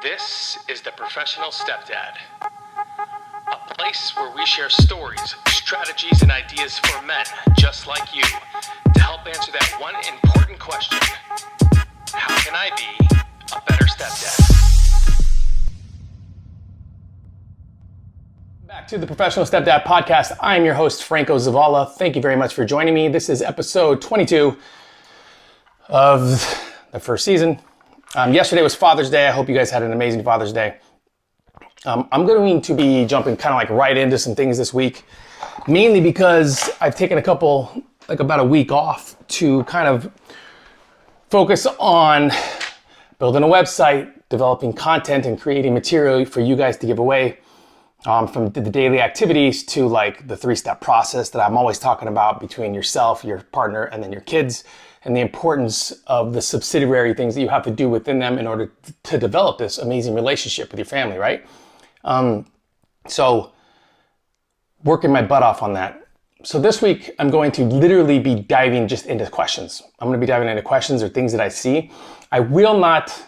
This is The Professional Stepdad, a place where we share stories, strategies, and ideas for men just like you to help answer that one important question: how can I be a better stepdad? Back to the Professional Stepdad podcast. I'm your host, Franco Zavala. Thank you very much for joining me. This is episode 22 of the first season. Yesterday was Father's Day. I hope you guys had an amazing Father's Day. I'm going to be jumping kind of like right into some things this week, mainly because I've taken about a week off to kind of focus on building a website, developing content, and creating material for you guys to give away, from the daily activities to like the 3-step process that I'm always talking about between yourself, your partner, and then your kids, and the importance of the subsidiary things that you have to do within them in order to develop this amazing relationship with your family, right? So working my butt off on that. So this week, I'm going to literally be diving just into questions. I'm going to be diving into questions or things that I see. I will not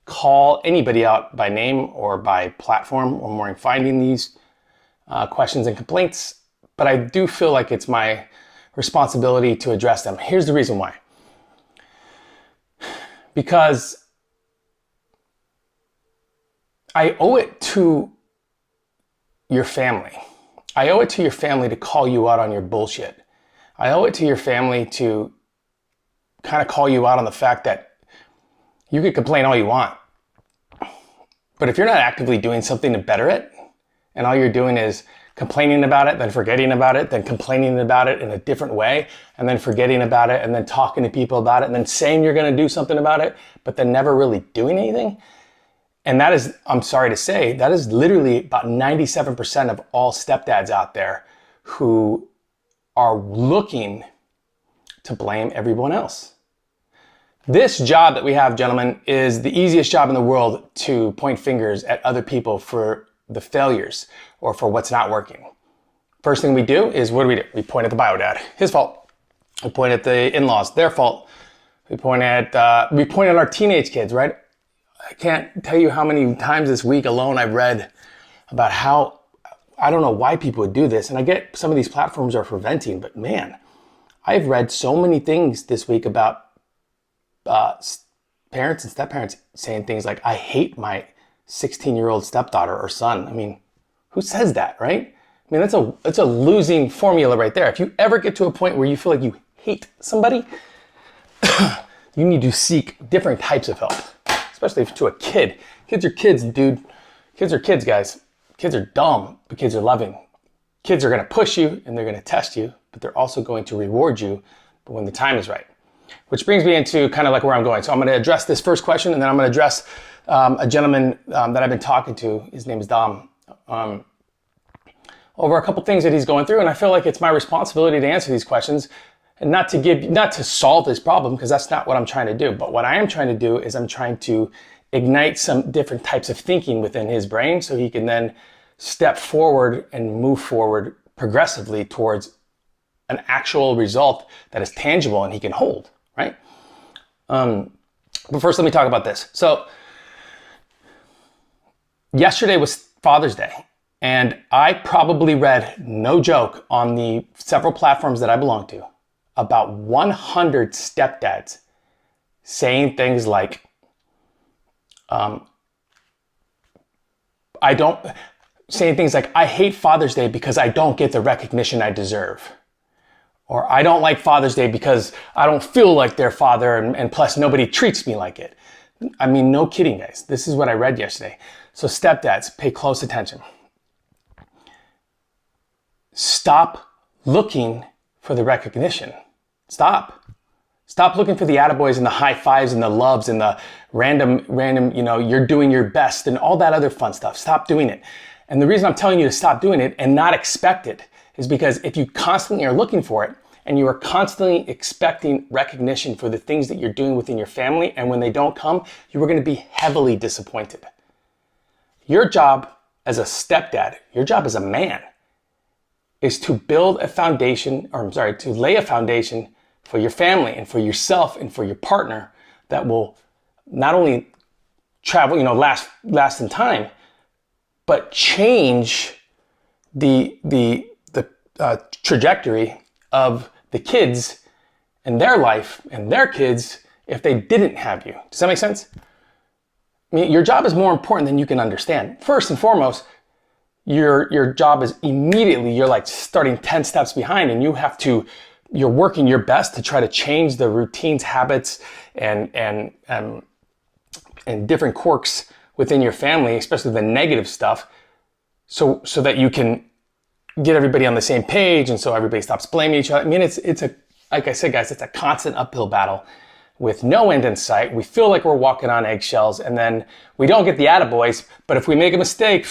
call anybody out by name or by platform or more in finding these questions and complaints, but I do feel like it's my responsibility to address them. Here's the reason why. Because I owe it to your family. I owe it to your family to call you out on your bullshit. I owe it to your family to kind of call you out on the fact that you could complain all you want, but if you're not actively doing something to better it, and all you're doing is complaining about it, then forgetting about it, then complaining about it in a different way, and then forgetting about it, and then talking to people about it, and then saying you're going to do something about it, but then never really doing anything. And that is, I'm sorry to say, that is literally about 97% of all stepdads out there who are looking to blame everyone else. This job that we have, gentlemen, is the easiest job in the world to point fingers at other people for the failures or for what's not working. First thing we do is, what do? We point at the bio dad, his fault. We point at the in-laws, their fault. We point at our teenage kids, right? I can't tell you how many times this week alone I've read about how, I don't know why people would do this, and I get some of these platforms are for venting, but man, I've read so many things this week about parents and step-parents saying things like, I hate my 16-year-old stepdaughter or son. I mean, who says that, right? I mean, that's a losing formula right there. If you ever get to a point where you feel like you hate somebody, you need to seek different types of help, especially to a kid. Kids are kids, dude. Kids are kids, guys. Kids are dumb, but kids are loving. Kids are going to push you and they're going to test you, but they're also going to reward you, but when the time is right. Which brings me into kind of like where I'm going. So I'm going to address this first question, and then I'm going to address a gentleman that I've been talking to. His name is Dom. Over a couple things that he's going through, and I feel like it's my responsibility to answer these questions and not to solve this problem, because that's not what I'm trying to do. But what I am trying to do is I'm trying to ignite some different types of thinking within his brain so he can then step forward and move forward progressively towards an actual result that is tangible and he can hold, right? But first, let me talk about this. So yesterday was Father's Day, and I probably read, no joke, on the several platforms that I belong to, about 100 stepdads saying things like, I hate Father's Day because I don't get the recognition I deserve. Or I don't like Father's Day because I don't feel like their father, and plus nobody treats me like it. I mean, no kidding, guys. This is what I read yesterday. So stepdads, pay close attention. Stop looking for the recognition. Stop looking for the attaboys and the high fives and the loves and the random, you're doing your best and all that other fun stuff. Stop doing it. And the reason I'm telling you to stop doing it and not expect it is because if you constantly are looking for it and you are constantly expecting recognition for the things that you're doing within your family, and when they don't come, you are going to be heavily disappointed. Your job as a stepdad, your job as a man, is to build a foundation, to lay a foundation for your family and for yourself and for your partner that will not only travel, last in time, but change the trajectory of the kids and their life and their kids if they didn't have you. Does that make sense? I mean, your job is more important than you can understand. First and foremost, your job is immediately, you're like starting 10 steps behind, and you're working your best to try to change the routines, habits, and different quirks within your family, especially the negative stuff, so that you can get everybody on the same page, and so everybody stops blaming each other. I mean, it's a, like I said, guys, it's a constant uphill battle with no end in sight. We feel like we're walking on eggshells, and then we don't get the attaboys, but if we make a mistake,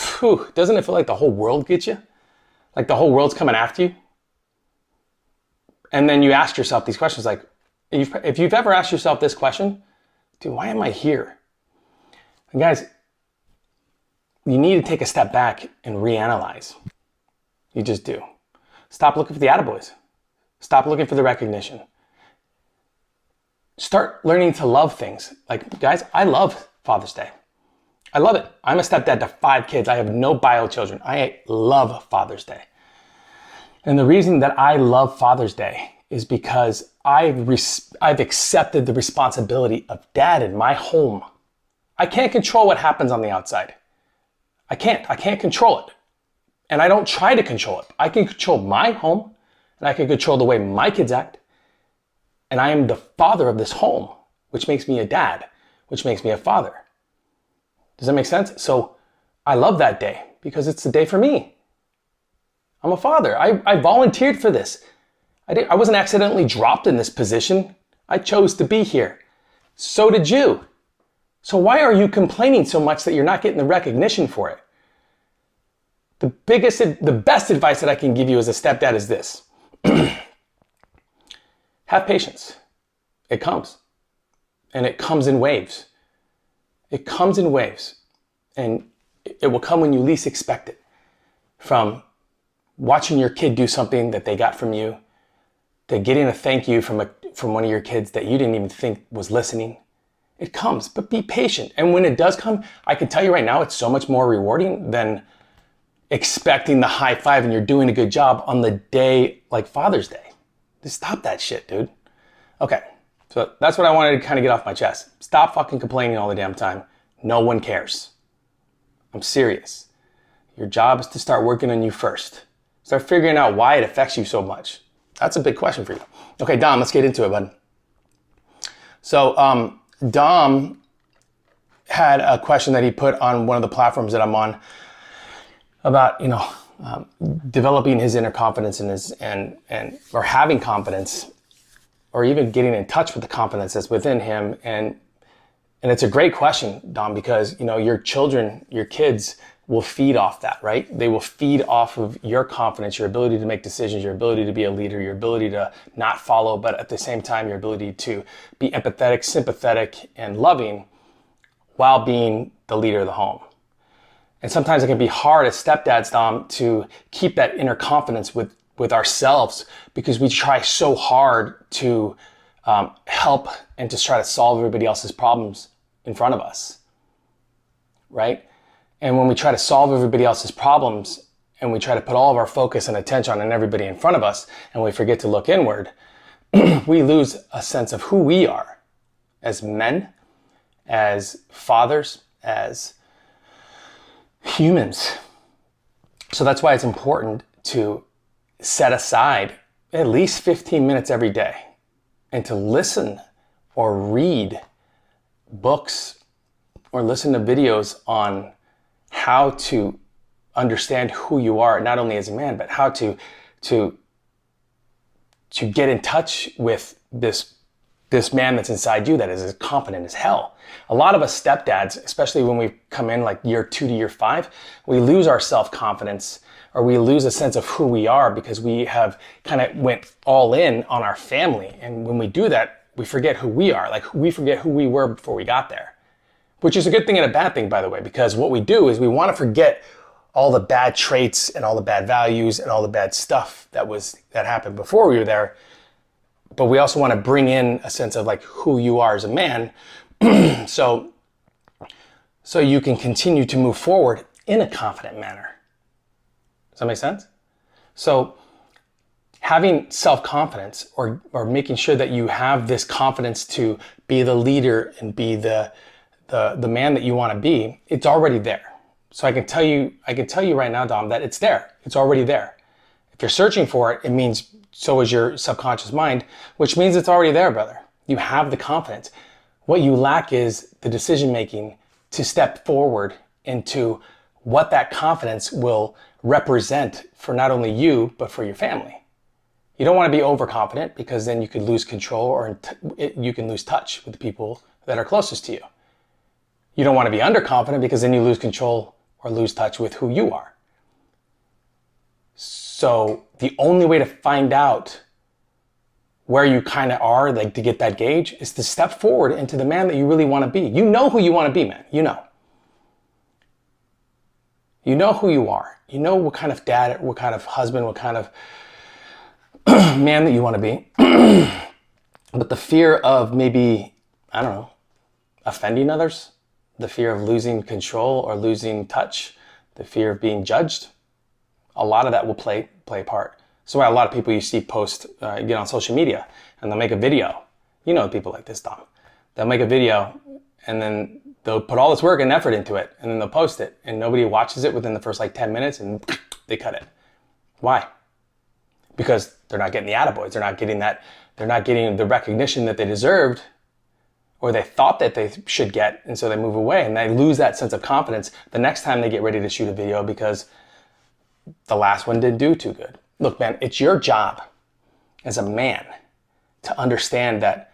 doesn't it feel like the whole world gets you? Like the whole world's coming after you? And then you ask yourself these questions, like, if you've ever asked yourself this question, dude, why am I here? And guys, you need to take a step back and reanalyze. You just do. Stop looking for the attaboys. Stop looking for the recognition. Start learning to love things. Like, guys, I love Father's Day. I love it. I'm a stepdad to 5 kids. I have no bio children. I love Father's Day. And the reason that I love Father's Day is because I've accepted the responsibility of dad in my home. I can't control what happens on the outside. I can't control it. And I don't try to control it. I can control my home, and I can control the way my kids act. And I am the father of this home, which makes me a dad, which makes me a father. Does that make sense? So I love that day because it's the day for me. I'm a father. I volunteered for this. I wasn't accidentally dropped in this position. I chose to be here. So did you. So why are you complaining so much that you're not getting the recognition for it? The best advice that I can give you as a stepdad is this. Have patience. It comes. And it comes in waves. It comes in waves. And it will come when you least expect it. From watching your kid do something that they got from you, to getting a thank you from one of your kids that you didn't even think was listening. It comes, but be patient. And when it does come, I can tell you right now, it's so much more rewarding than expecting the high five and you're doing a good job on the day like Father's Day. Just stop that shit, dude. Okay, so that's what I wanted to kind of get off my chest. Stop fucking complaining all the damn time. No one cares. I'm serious. Your job is to start working on you first. Start figuring out why it affects you so much. That's a big question for you. Okay, Dom, let's get into it, bud. So Dom had a question that he put on one of the platforms that I'm on about, developing his inner confidence or having confidence, or even getting in touch with the confidence that's within him. And it's a great question, Dom, because your children, your kids will feed off that, right? They will feed off of your confidence, your ability to make decisions, your ability to be a leader, your ability to not follow, but at the same time, your ability to be empathetic, sympathetic, and loving while being the leader of the home. And sometimes it can be hard as stepdads, Dom, to keep that inner confidence with ourselves because we try so hard to help and to try to solve everybody else's problems in front of us, right? And when we try to solve everybody else's problems and we try to put all of our focus and attention on everybody in front of us and we forget to look inward, we lose a sense of who we are as men, as fathers, as humans. So that's why it's important to set aside at least 15 minutes every day and to listen or read books or listen to videos on how to understand who you are, not only as a man, but how to get in touch with this man that's inside you that is as confident as hell. A lot of us stepdads, especially when we come in like year 2 to year 5, we lose our self-confidence or we lose a sense of who we are because we have kind of went all in on our family. And when we do that, we forget who we are. Like we forget who we were before we got there, which is a good thing and a bad thing, by the way, because what we do is we want to forget all the bad traits and all the bad values and all the bad stuff that happened before we were there. But we also want to bring in a sense of like who you are as a man. So so you can continue to move forward in a confident manner. Does that make sense? So having self-confidence or making sure that you have this confidence to be the leader and be the man that you want to be, it's already there. So I can tell you right now, Dom, that it's there. It's already there. If you're searching for it, it means so is your subconscious mind, which means it's already there, brother. You have the confidence. What you lack is the decision making to step forward into what that confidence will represent for not only you, but for your family. You don't want to be overconfident because then you could lose control or you can lose touch with the people that are closest to you. You don't want to be underconfident because then you lose control or lose touch with who you are. So the only way to find out where you kind of are, like to get that gauge, is to step forward into the man that you really want to be. You know who you want to be, man. You know. You know who you are. You know what kind of dad, what kind of husband, what kind of man that you want to be. But the fear of maybe, I don't know, offending others, the fear of losing control or losing touch, the fear of being judged, a lot of that will play a part. So a lot of people you see post, get on social media and they'll make a video. You know people like this, Dom. They'll make a video and then they'll put all this work and effort into it and then they'll post it and nobody watches it within the first like 10 minutes and they cut it. Why? Because they're not getting the attaboys. They're not getting the recognition that they deserved or they thought that they should get, and so they move away and they lose that sense of confidence the next time they get ready to shoot a video because the last one didn't do too good. Look, man, it's your job as a man to understand that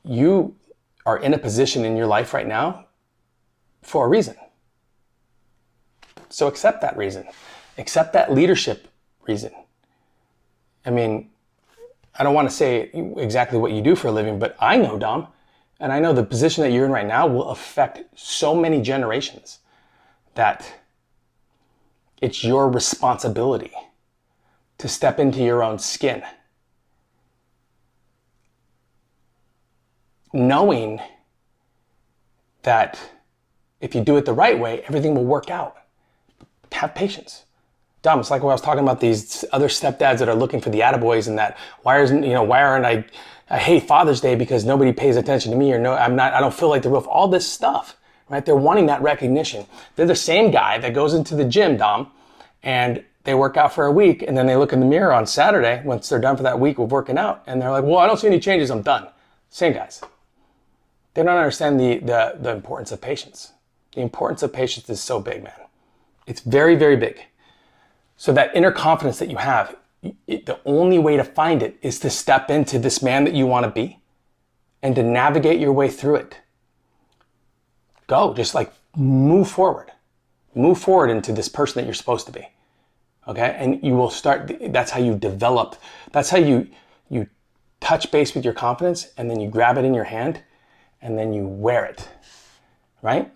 you are in a position in your life right now for a reason. So accept that reason. Accept that leadership reason. I mean, I don't want to say exactly what you do for a living, but I know, Dom, and I know the position that you're in right now will affect so many generations that it's your responsibility to step into your own skin, knowing that if you do it the right way, everything will work out. Have patience. Dom, it's like when I was talking about these other stepdads that are looking for the attaboys and that why aren't I hate Father's Day because nobody pays attention to me or I don't feel like the roof, all this stuff, right? They're wanting that recognition. They're the same guy that goes into the gym, Dom, and they work out for a week and then they look in the mirror on Saturday once they're done for that week of working out and they're like, well, I don't see any changes, I'm done. Same guys. They don't understand the importance of patience. The importance of patience is so big, man. It's very, very big. So that inner confidence that you have, the only way to find it is to step into this man that you want to be and to navigate your way through it. Go, just like move forward. Move forward into this person that you're supposed to be. Okay? And you will start, that's how you develop, that's how you touch base with your confidence and then you grab it in your hand and then you wear it. Right?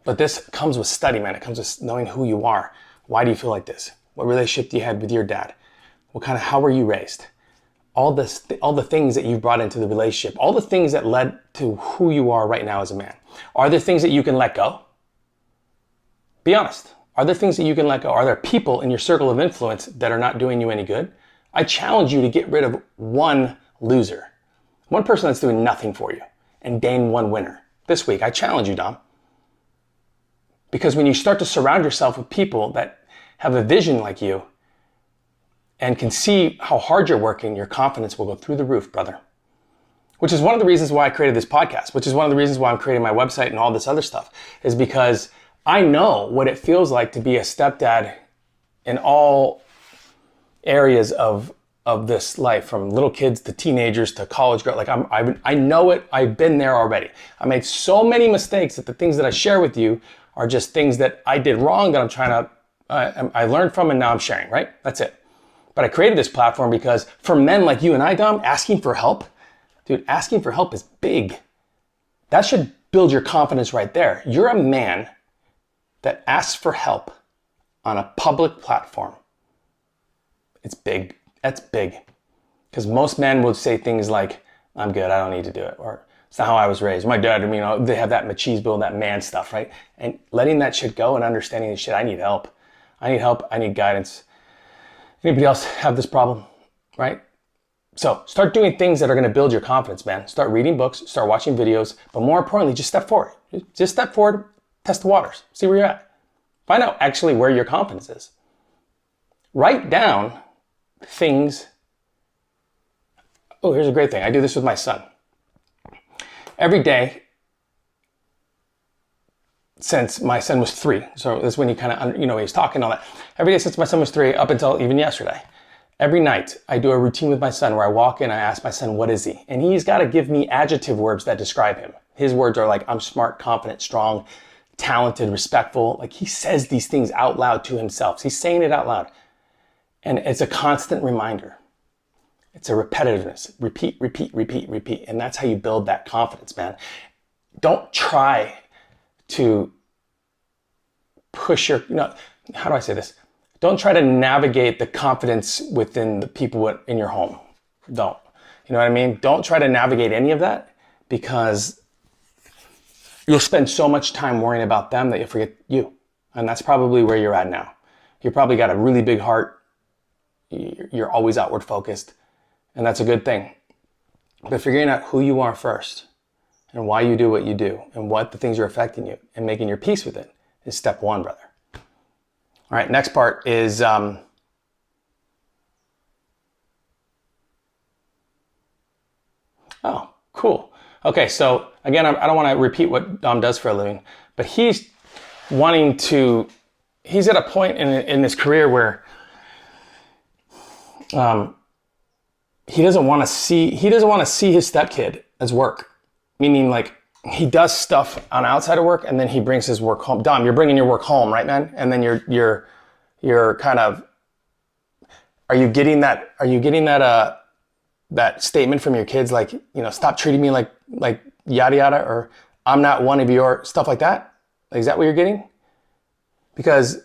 But this comes with study, man. It comes with knowing who you are. Why do you feel like this? What relationship do you have with your dad? How were you raised? All the things that you brought into the relationship, all the things that led to who you are right now as a man. Are there things that you can let go? Be honest. Are there things that you can let go? Are there people in your circle of influence that are not doing you any good? I challenge you to get rid of one loser. One person that's doing nothing for you and gain one winner. This week, I challenge you, Dom. Because when you start to surround yourself with people that have a vision like you and can see how hard you're working, your confidence will go through the roof, brother. Which is one of the reasons why I created this podcast, which is one of the reasons why I'm creating my website and all this other stuff, is because I know what it feels like to be a stepdad in all areas of this life, from little kids to teenagers to college girls. Like I know it. I've been there already. I made so many mistakes that the things that I share with you are just things that I did wrong that I'm trying to, I learned from and now I'm sharing, right? That's it. But I created this platform because for men like you and I, Dom, asking for help, dude, asking for help is big. That should build your confidence right there. You're a man that asks for help on a public platform. It's big. That's big. Because most men would say things like, I'm good, I don't need to do it. Or It's not how I was raised. My dad, they have that machismo and that man stuff, right? And letting that shit go and understanding that shit, I need help. I need guidance. Anybody else have this problem, right? So start doing things that are going to build your confidence, man. Start reading books, start watching videos, but more importantly, just step forward. Just step forward, test the waters, see where you're at. Find out actually where your confidence is. Write down things. Oh, here's a great thing. I do this with my son. Every day, since my son was 3, so that's when he kind of, he's talking and all that. Every day since my son was 3, up until even yesterday, every night I do a routine with my son where I walk in, I ask my son, what is he? And he's got to give me adjective words that describe him. His words are like, I'm smart, confident, strong, talented, respectful. Like he says these things out loud to himself. He's saying it out loud. And it's a constant reminder. It's a repetitiveness. Repeat, repeat, repeat, repeat. And that's how you build that confidence, man. Don't try to push your, how do I say this? Don't try to navigate the confidence within the people in your home. Don't. You know what I mean? Don't try to navigate any of that, because you'll spend so much time worrying about them that you'll forget you. And that's probably where you're at now. You probably got a really big heart. You're always outward focused. And that's a good thing. But figuring out who you are first and why you do what you do and what the things are affecting you and making your peace with it is step 1, brother. All right, next part is oh, cool. Okay, so again, I don't want to repeat what Dom does for a living, but he's at a point in his career where he doesn't want to see his stepkid as work. Meaning, like, he does stuff on outside of work and then he brings his work home. Dom, you're bringing your work home, right, man? And then you're kind of, are you getting that that statement from your kids, like, stop treating me like yada yada, or I'm not one of your stuff like that? Like, is that what you're getting? Because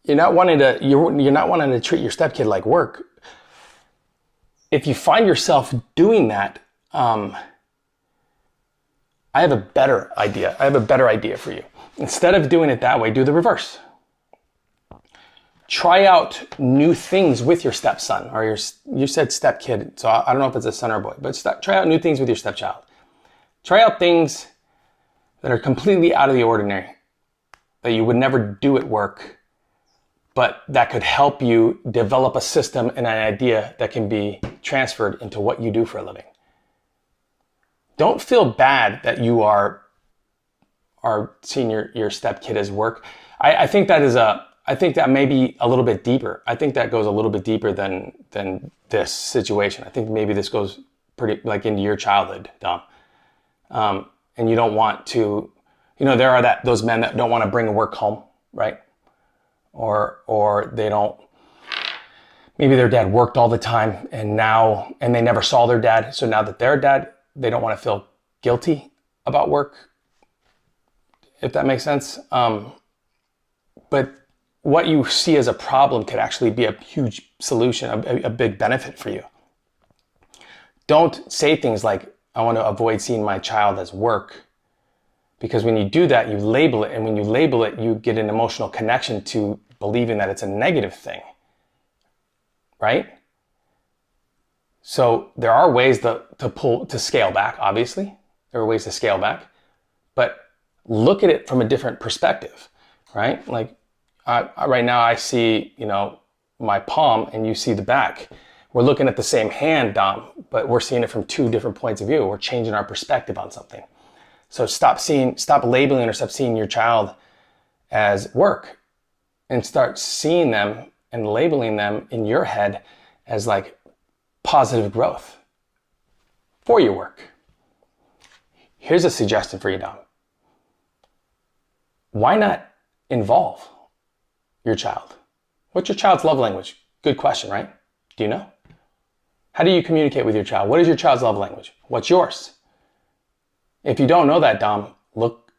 you're not wanting to treat your stepkid like work. If you find yourself doing that, I have a better idea for you. Instead of doing it that way, do the reverse. Try out new things with your stepson, or you said stepkid, so I don't know if it's a son or a boy, but try out new things with your stepchild. Try out things that are completely out of the ordinary, that you would never do at work, but that could help you develop a system and an idea that can be transferred into what you do for a living. Don't feel bad that you are seeing your stepkid as work. I think that may be a little bit deeper. I think that goes a little bit deeper than this situation. I think maybe this goes pretty like into your childhood, Dom. And you don't want to, there are those men that don't want to bring work home, right? Or they don't, maybe their dad worked all the time and they never saw their dad. So now that they're dad, they don't want to feel guilty about work, if that makes sense. But what you see as a problem could actually be a huge solution, a big benefit for you. Don't say things like, I want to avoid seeing my child as work. Because when you do that, you label it. And when you label it, you get an emotional connection to believing that it's a negative thing. Right? So there are ways to scale back, obviously. There are ways to scale back. But look at it from a different perspective, right? Like right now I see, my palm and you see the back. We're looking at the same hand, Dom, but we're seeing it from 2 different points of view. We're changing our perspective on something. So stop labeling or stop seeing your child as work and start seeing them and labeling them in your head as like positive growth for your work. Here's a suggestion for you, Dom. Why not involve your child? What's your child's love language? Good question, right? Do you know? How do you communicate with your child? What is your child's love language? What's yours? If you don't know that, Dom, look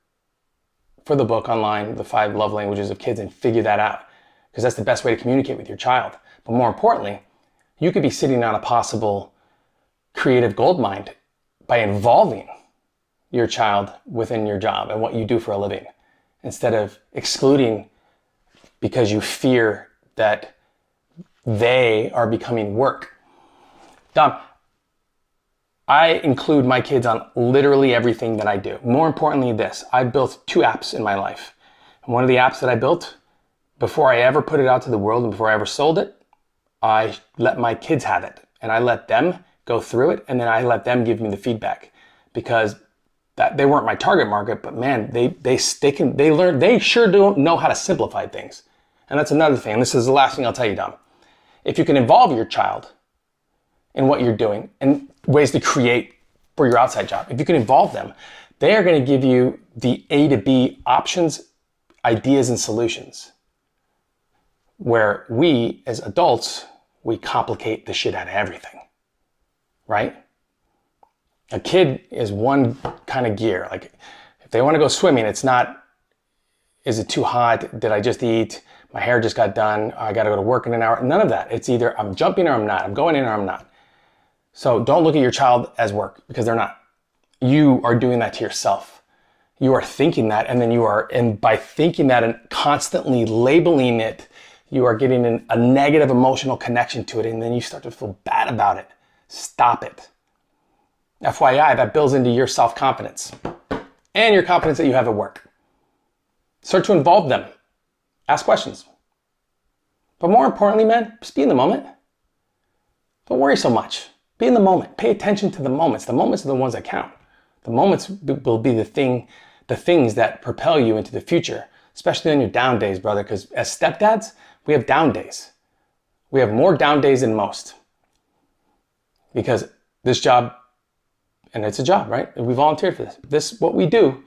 for the book online, The 5 Love Languages of Kids, and figure that out, because that's the best way to communicate with your child. But more importantly, you could be sitting on a possible creative gold mine by involving your child within your job and what you do for a living, instead of excluding because you fear that they are becoming work. Dom, I include my kids on literally everything that I do. More importantly, this, I built 2 apps in my life. And one of the apps that I built, before I ever put it out to the world and before I ever sold it, I let my kids have it. And I let them go through it, and then I let them give me the feedback, because that they weren't my target market, but man, they sure don't know how to simplify things. And that's another thing. And this is the last thing I'll tell you, Dom. If you can involve your child in what you're doing and ways to create for your outside job, if you can involve them, they are going to give you the A to B options, ideas, and solutions. Where we, as adults, we complicate the shit out of everything, right? A kid is one kind of gear. Like, if they want to go swimming, it's not, is it too hot? Did I just eat? My hair just got done. I got to go to work in an hour. None of that. It's either I'm jumping or I'm not. I'm going in or I'm not. So don't look at your child as work, because they're not. You are doing that to yourself. You are thinking that, and by thinking that and constantly labeling it, you are getting a negative emotional connection to it, and then you start to feel bad about it. Stop it. FYI, that builds into your self-confidence and your confidence that you have at work. Start to involve them. Ask questions. But more importantly, man, just be in the moment. Don't worry so much. Be in the moment. Pay attention to the moments. The moments are the ones that count. The moments will be the things that propel you into the future, especially on your down days, brother, because as stepdads, we have down days. We have more down days than most. Because this job, and it's a job, right? We volunteered for this. What we do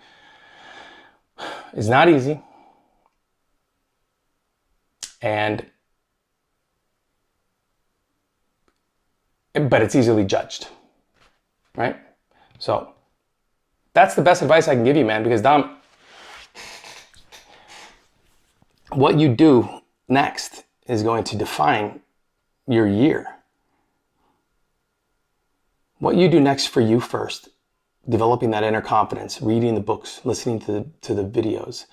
is not easy. But it's easily judged, right? So that's the best advice I can give you, man, because Dom, what you do next is going to define your year. What you do next for you first, developing that inner confidence, reading the books, listening to the videos,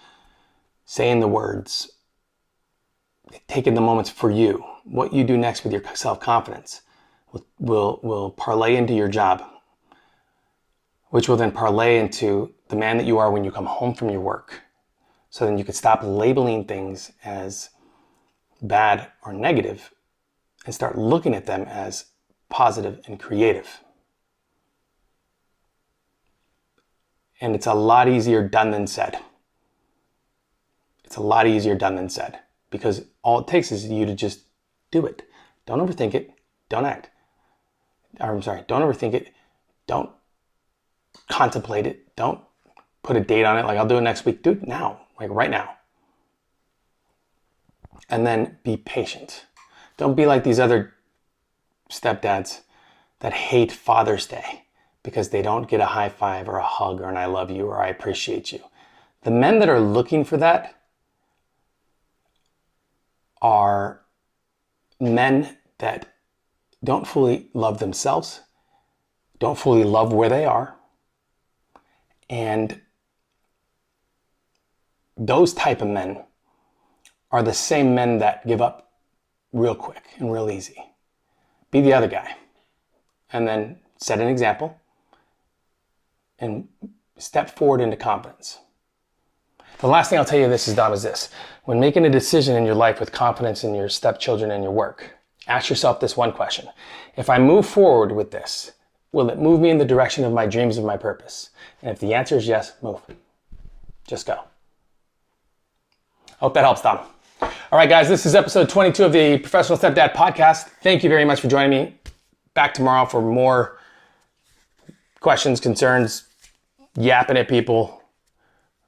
saying the words, taking the moments for you. What you do next with your self-confidence will parlay into your job, which will then parlay into the man that you are when you come home from your work. So then you can stop labeling things as bad or negative and start looking at them as positive and creative. And it's a lot easier done than said. It's a lot easier done than said, because all it takes is you to just do it. Don't overthink it. Don't act. Don't overthink it. Don't contemplate it. Don't put a date on it. Like, I'll do it next week. Do it now, like right now. And then be patient. Don't be like these other stepdads that hate Father's Day because they don't get a high five or a hug or an I love you or I appreciate you. The men that are looking for that are men that don't fully love themselves, don't fully love where they are, and those type of men are the same men that give up real quick and real easy. Be the other guy, and then set an example and step forward into confidence. The last thing I'll tell you Dom, is this. When making a decision in your life with confidence in your stepchildren and your work, ask yourself this one question. If I move forward with this, will it move me in the direction of my dreams and my purpose? And if the answer is yes, move. Just go. Hope that helps, Dom. All right, guys, this is episode 22 of the Professional Stepdad Podcast. Thank you very much for joining me. Back tomorrow for more questions, concerns, yapping at people.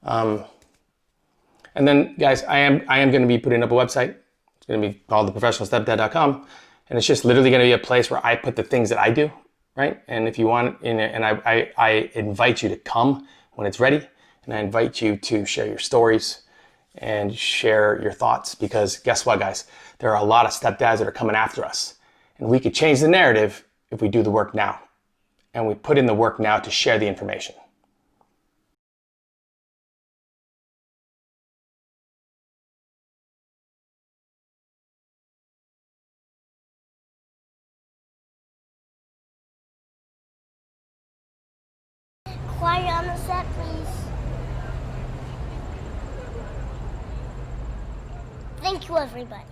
And then, guys, I am going to be putting up a website. It's going to be called theprofessionalstepdad.com. And it's just literally going to be a place where I put the things that I do, right? And if you want, and I invite you to come when it's ready. And I invite you to share your stories and share your thoughts, because guess what, guys? There are a lot of stepdads that are coming after us. And we could change the narrative if we do the work now. and we put in the work now to share the information. Quiet on the set, please. Thank you, everybody.